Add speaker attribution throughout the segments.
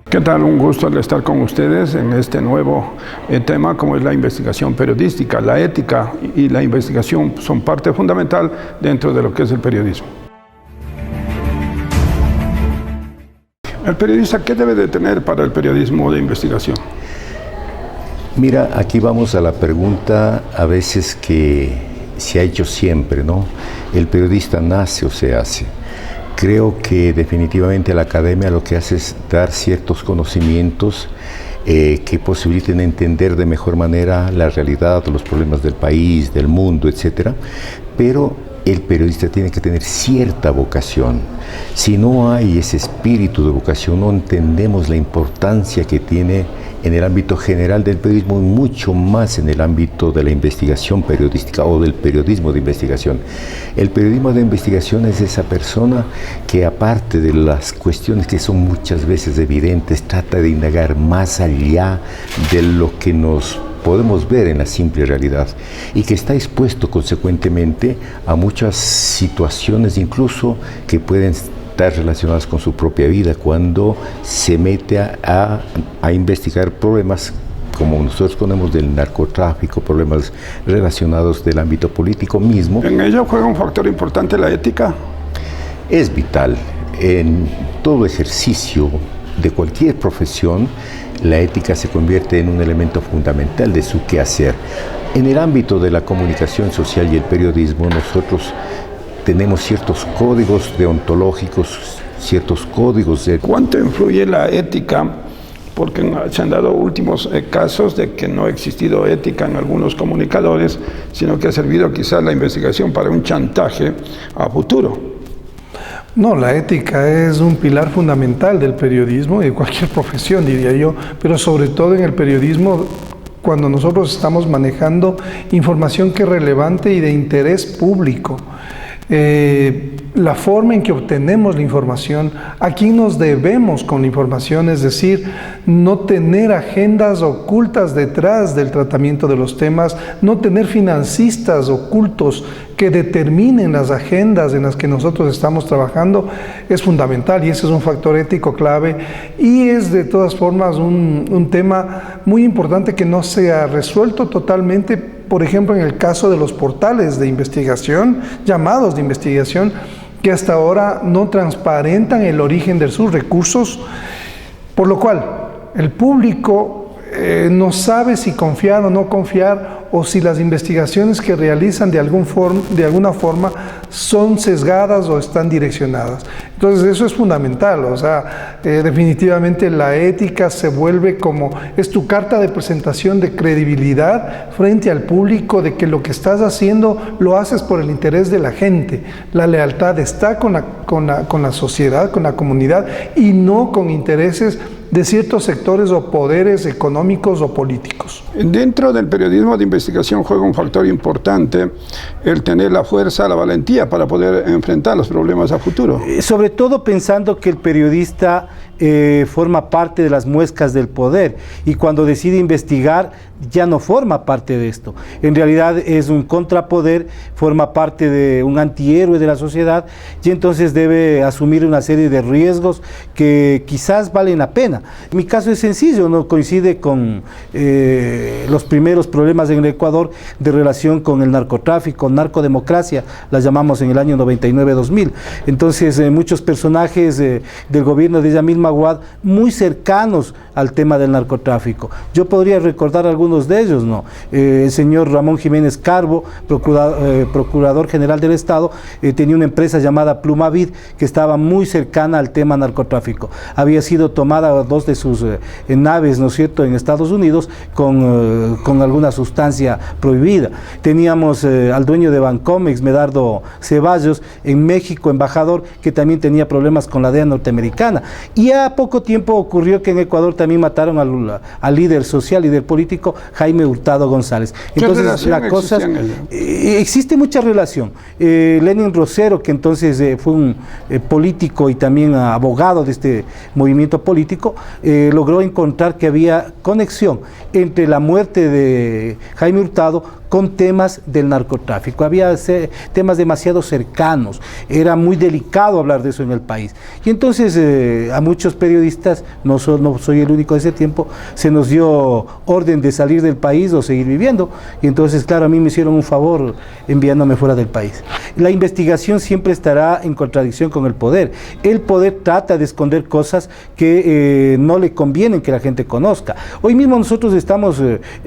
Speaker 1: ¿Qué tal? Un gusto al estar con ustedes en este nuevo tema como es la investigación periodística. La ética y la investigación son parte fundamental dentro de lo que es el periodismo. ¿El periodista qué debe de tener para el periodismo de investigación?
Speaker 2: Mira, aquí vamos a la pregunta a veces que se ha hecho siempre, ¿no? ¿El periodista nace o se hace? Creo que definitivamente la academia lo que hace es dar ciertos conocimientos que posibiliten entender de mejor manera la realidad, los problemas del país, del mundo, etcétera. Pero el periodista tiene que tener cierta vocación. Si no hay ese espíritu de vocación, no entendemos la importancia que tiene en el ámbito general del periodismo y mucho más en el ámbito de la investigación periodística o del periodismo de investigación. El periodismo de investigación es esa persona que, aparte de las cuestiones que son muchas veces evidentes, trata de indagar más allá de lo que nos podemos ver en la simple realidad y que está expuesto consecuentemente a muchas situaciones incluso que pueden estar relacionadas con su propia vida cuando se mete a investigar problemas como nosotros conocemos del narcotráfico, problemas relacionados del ámbito político mismo.
Speaker 1: ¿En ello juega un factor importante la ética?
Speaker 2: Es vital. En todo ejercicio de cualquier profesión, la ética se convierte en un elemento fundamental de su quehacer. En el ámbito de la comunicación social y el periodismo, nosotros tenemos ciertos códigos deontológicos, ciertos códigos de...
Speaker 1: ¿Cuánto influye la ética? Porque se han dado últimos casos de que no ha existido ética en algunos comunicadores, sino que ha servido quizás la investigación para un chantaje a futuro.
Speaker 3: No, la ética es un pilar fundamental del periodismo y de cualquier profesión, diría yo, pero sobre todo en el periodismo, cuando nosotros estamos manejando información que es relevante y de interés público. La forma en que obtenemos la información, a quién nos debemos con la información, es decir, no tener agendas ocultas detrás del tratamiento de los temas, no tener financistas ocultos que determinen las agendas en las que nosotros estamos trabajando, es fundamental y ese es un factor ético clave y es de todas formas un tema muy importante que no se ha resuelto totalmente. Por ejemplo, en el caso de los portales de investigación, llamados de investigación, que hasta ahora no transparentan el origen de sus recursos, por lo cual el público no sabe si confiar o no confiar o si las investigaciones que realizan de alguna forma son sesgadas o están direccionadas. Entonces eso es fundamental, o sea, definitivamente la ética se vuelve como, es tu carta de presentación de credibilidad frente al público de que lo que estás haciendo lo haces por el interés de la gente. La lealtad está con la sociedad, con la comunidad y no con intereses de ciertos sectores o poderes económicos o políticos.
Speaker 1: Dentro del periodismo de investigación juega un factor importante el tener la fuerza, la valentía para poder enfrentar los problemas a futuro.
Speaker 4: Sobre todo pensando que el periodista forma parte de las muescas del poder y cuando decide investigar ya no forma parte de esto. En realidad es un contrapoder, forma parte de un antihéroe de la sociedad y entonces debe asumir una serie de riesgos que quizás valen la pena. Mi caso es sencillo, no coincide con los primeros problemas en el Ecuador de relación con el narcotráfico, narcodemocracia, la llamamos en el año 99-2000. Entonces muchos personajes del gobierno de Yamil Maguad muy cercanos al tema del narcotráfico. Yo podría recordar algunos de ellos, ¿no? El señor Ramón Jiménez Carbo, procurador general del Estado, tenía una empresa llamada Plumavid que estaba muy cercana al tema narcotráfico. Había sido tomada dos de sus naves, ¿no es cierto?, en Estados Unidos con alguna sustancia prohibida. Teníamos al dueño de Bancomex, Medardo Ceballos, en México, embajador, que también tenía problemas con la DEA norteamericana. Y a poco tiempo ocurrió que en Ecuador también mataron al líder social, líder político, Jaime Hurtado González. Entonces, la cosa existe mucha relación. Lenin Rosero, que entonces fue un político y también abogado de este movimiento político, logró encontrar que había conexión entre la muerte de Jaime Hurtado con temas del narcotráfico. Había temas demasiado cercanos, era muy delicado hablar de eso en el país. Y entonces a muchos periodistas, no soy el único de ese tiempo, se nos dio orden de salir del país o seguir viviendo. Y entonces, claro, a mí me hicieron un favor enviándome fuera del país. La investigación siempre estará en contradicción con el poder. El poder trata de esconder cosas que no le convienen que la gente conozca. Hoy mismo nosotros estamos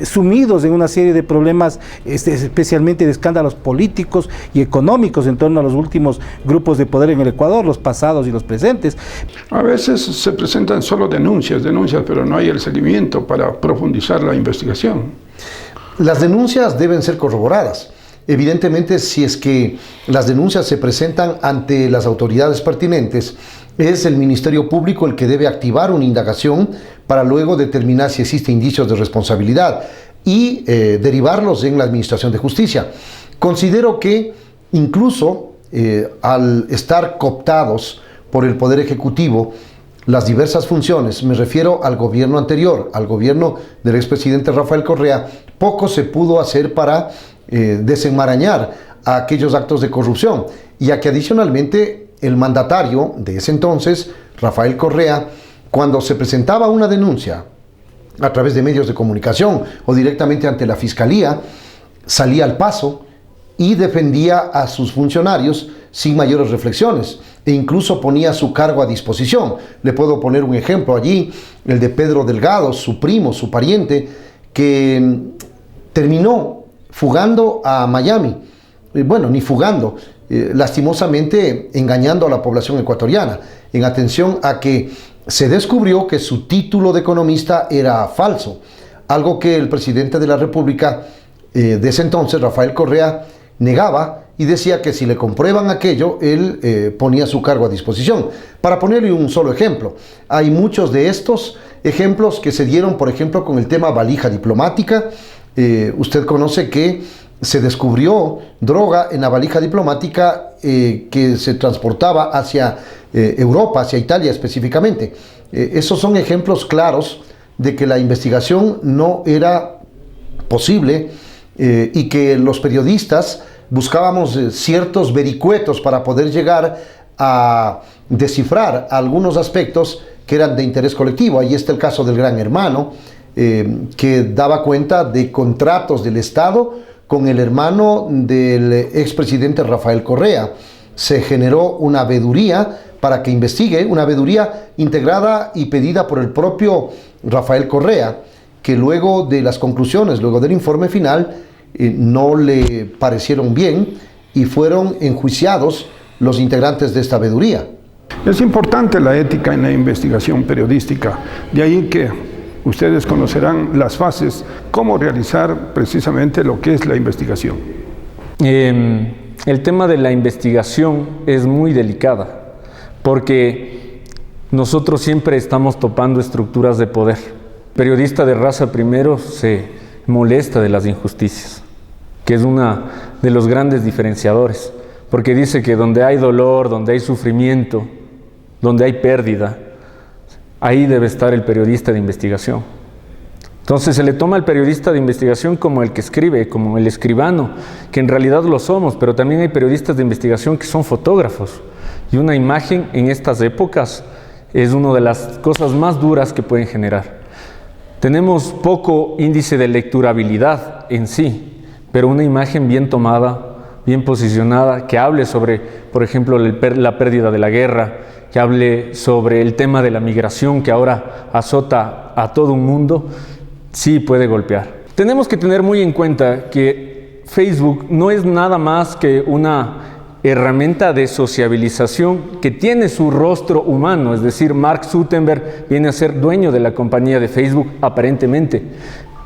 Speaker 4: sumidos en una serie de problemas, especialmente de escándalos políticos y económicos en torno a los últimos grupos de poder en el Ecuador, los pasados y los presentes.
Speaker 1: A veces se presentan solo denuncias, pero no hay el seguimiento para profundizar la investigación.
Speaker 5: Las denuncias deben ser corroboradas. Evidentemente, si es que las denuncias se presentan ante las autoridades pertinentes, es el Ministerio Público el que debe activar una indagación para luego determinar si existen indicios de responsabilidad y derivarlos en la Administración de Justicia. Considero que incluso al estar cooptados por el Poder Ejecutivo, las diversas funciones, me refiero al gobierno anterior, al gobierno del expresidente Rafael Correa, poco se pudo hacer para desenmarañar a aquellos actos de corrupción, y a que adicionalmente el mandatario de ese entonces, Rafael Correa, cuando se presentaba una denuncia a través de medios de comunicación o directamente ante la Fiscalía, salía al paso y defendía a sus funcionarios sin mayores reflexiones e incluso ponía su cargo a disposición. Le puedo poner un ejemplo allí, el de Pedro Delgado, su primo, su pariente, que terminó fugando a Miami. Bueno, ni fugando, lastimosamente engañando a la población ecuatoriana, en atención a que se descubrió que su título de economista era falso, algo que el presidente de la República de ese entonces, Rafael Correa, negaba y decía que si le comprueban aquello, él ponía su cargo a disposición. Para ponerle un solo ejemplo, hay muchos de estos ejemplos que se dieron, por ejemplo, con el tema valija diplomática. Usted conoce que se descubrió droga en la valija diplomática que se transportaba hacia Europa, hacia Italia específicamente. Esos son ejemplos claros de que la investigación no era posible y que los periodistas buscábamos ciertos vericuetos para poder llegar a descifrar algunos aspectos que eran de interés colectivo. Ahí está el caso del Gran Hermano, que daba cuenta de contratos del Estado con el hermano del expresidente Rafael Correa. Se generó una veeduría para que investigue, una veeduría integrada y pedida por el propio Rafael Correa, que luego de las conclusiones, luego del informe final, no le parecieron bien y fueron enjuiciados los integrantes de esta veeduría.
Speaker 1: Es importante la ética en la investigación periodística, de ahí que ustedes conocerán las fases, cómo realizar precisamente lo que es la investigación.
Speaker 6: El tema de la investigación es muy delicada, porque nosotros siempre estamos topando estructuras de poder. El periodista de raza primero se molesta de las injusticias, que es uno de los grandes diferenciadores, porque dice que donde hay dolor, donde hay sufrimiento, donde hay pérdida, ahí debe estar el periodista de investigación. Entonces se le toma al periodista de investigación como el que escribe, como el escribano, que en realidad lo somos, pero también hay periodistas de investigación que son fotógrafos. Y una imagen en estas épocas es una de las cosas más duras que pueden generar. Tenemos poco índice de lecturabilidad en sí, pero una imagen bien tomada, bien posicionada, que hable sobre, por ejemplo, la pérdida de la guerra, que hable sobre el tema de la migración que ahora azota a todo un mundo, sí puede golpear. Tenemos que tener muy en cuenta que Facebook no es nada más que una herramienta de sociabilización que tiene su rostro humano, es decir, Mark Zuckerberg viene a ser dueño de la compañía de Facebook aparentemente.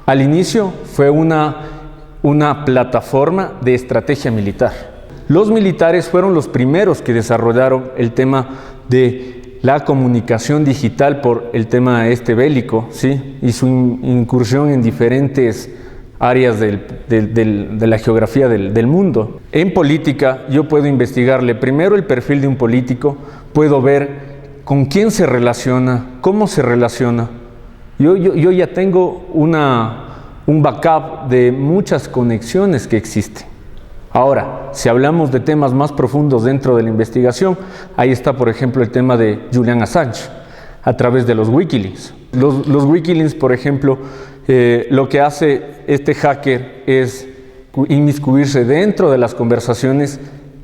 Speaker 6: Al inicio fue una plataforma de estrategia militar. Los militares fueron los primeros que desarrollaron el tema de la comunicación digital por el tema bélico, ¿sí? Y su incursión en diferentes áreas de la geografía del mundo. En política yo puedo investigarle primero el perfil de un político, puedo ver con quién se relaciona, cómo se relaciona. Yo ya tengo un backup de muchas conexiones que existen. Ahora, si hablamos de temas más profundos dentro de la investigación, ahí está, por ejemplo, el tema de Julian Assange, a través de los Wikileaks. Los Wikileaks, por ejemplo, lo que hace este hacker es inmiscuirse dentro de las conversaciones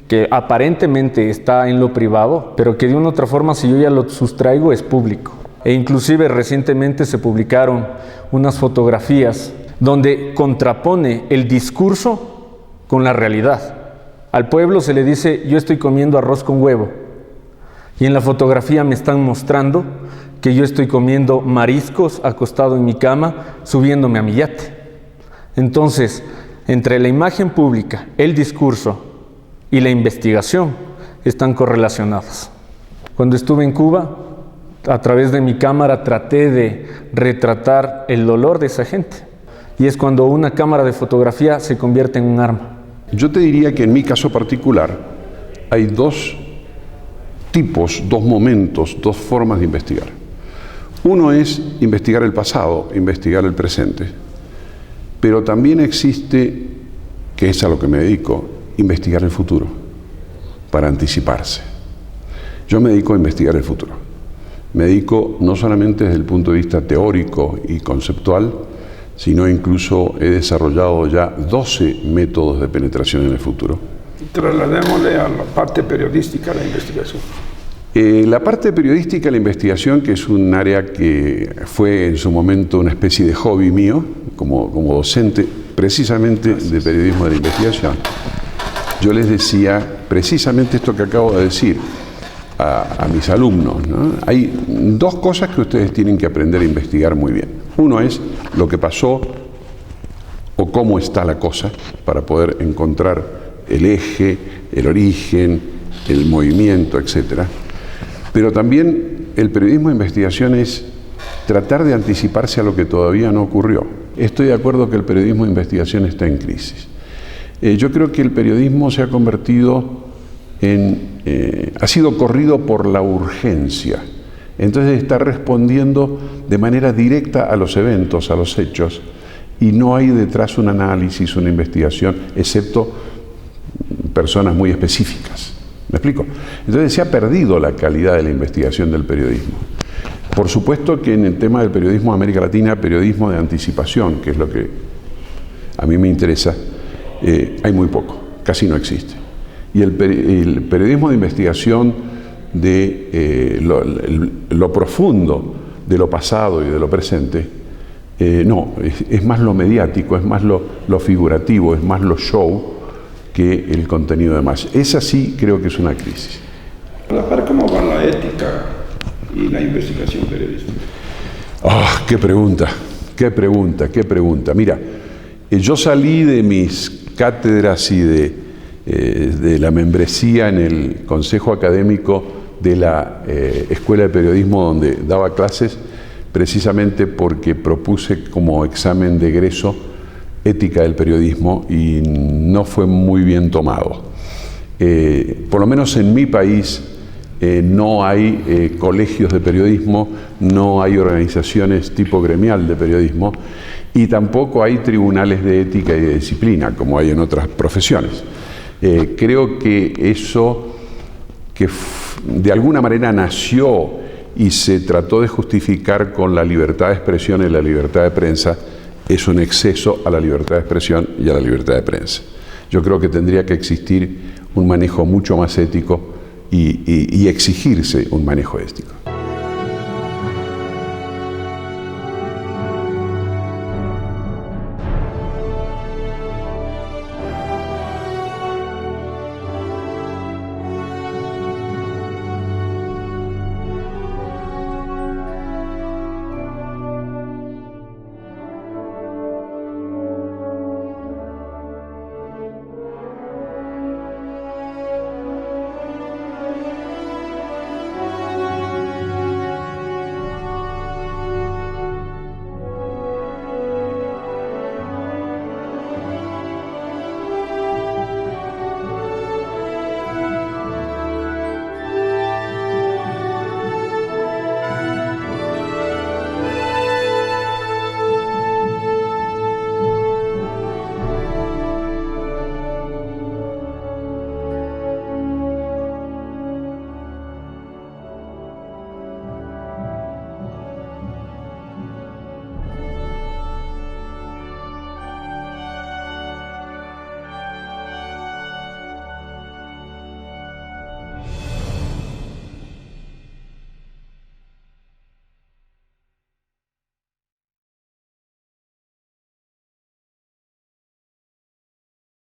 Speaker 6: que aparentemente está en lo privado, pero que de una u otra forma, si yo ya lo sustraigo, es público. E inclusive recientemente se publicaron unas fotografías donde contrapone el discurso con la realidad. Al pueblo se le dice, yo estoy comiendo arroz con huevo, y en la fotografía me están mostrando que yo estoy comiendo mariscos acostado en mi cama, subiéndome a mi yate. Entonces, entre la imagen pública, el discurso y la investigación están correlacionadas. Cuando estuve en Cuba, a través de mi cámara traté de retratar el dolor de esa gente. Y es cuando una cámara de fotografía se convierte en un arma.
Speaker 7: Yo te diría que en mi caso particular hay dos tipos, dos momentos, dos formas de investigar. Uno es investigar el pasado, investigar el presente. Pero también existe, que es a lo que me dedico, investigar el futuro, para anticiparse. Yo me dedico a investigar el futuro. Me dedico no solamente desde el punto de vista teórico y conceptual, sino incluso he desarrollado ya 12 métodos de penetración en el futuro.
Speaker 1: Trasladémosle a la parte periodística de la investigación.
Speaker 7: La parte periodística de la investigación, que es un área que fue en su momento una especie de hobby mío, como docente precisamente de periodismo de la investigación, yo les decía precisamente esto que acabo de decir a mis alumnos, ¿no? Hay dos cosas que ustedes tienen que aprender a investigar muy bien. Uno es lo que pasó o cómo está la cosa para poder encontrar el eje, el origen, el movimiento, etc. Pero también el periodismo de investigación es tratar de anticiparse a lo que todavía no ocurrió. Estoy de acuerdo que el periodismo de investigación está en crisis. Yo creo que el periodismo se ha convertido ha sido corrido por la urgencia. Entonces está respondiendo de manera directa a los eventos, a los hechos, y no hay detrás un análisis, una investigación, excepto personas muy específicas. ¿Me explico? Entonces se ha perdido la calidad de la investigación del periodismo. Por supuesto que en el tema del periodismo de América Latina, periodismo de anticipación, que es lo que a mí me interesa, hay muy poco, casi no existe. Y el periodismo de investigación de lo profundo de lo pasado y de lo presente, no, es más lo mediático, es más lo figurativo, es más lo show que el contenido de más. Esa sí creo que es una crisis.
Speaker 1: A la par, ¿cómo va la ética y la investigación periodística?
Speaker 7: ¡Ah, qué pregunta! ¡Qué pregunta! ¡Qué pregunta! Mira, yo salí de mis cátedras y de la membresía en el Consejo Académico de la Escuela de Periodismo donde daba clases, precisamente porque propuse como examen de egreso ética del periodismo y no fue muy bien tomado. Por lo menos en mi país no hay colegios de periodismo, no hay organizaciones tipo gremial de periodismo y tampoco hay tribunales de ética y de disciplina como hay en otras profesiones. Creo que eso que de alguna manera nació y se trató de justificar con la libertad de expresión y la libertad de prensa es un exceso a la libertad de expresión y a la libertad de prensa. Yo creo que tendría que existir un manejo mucho más ético y exigirse un manejo ético.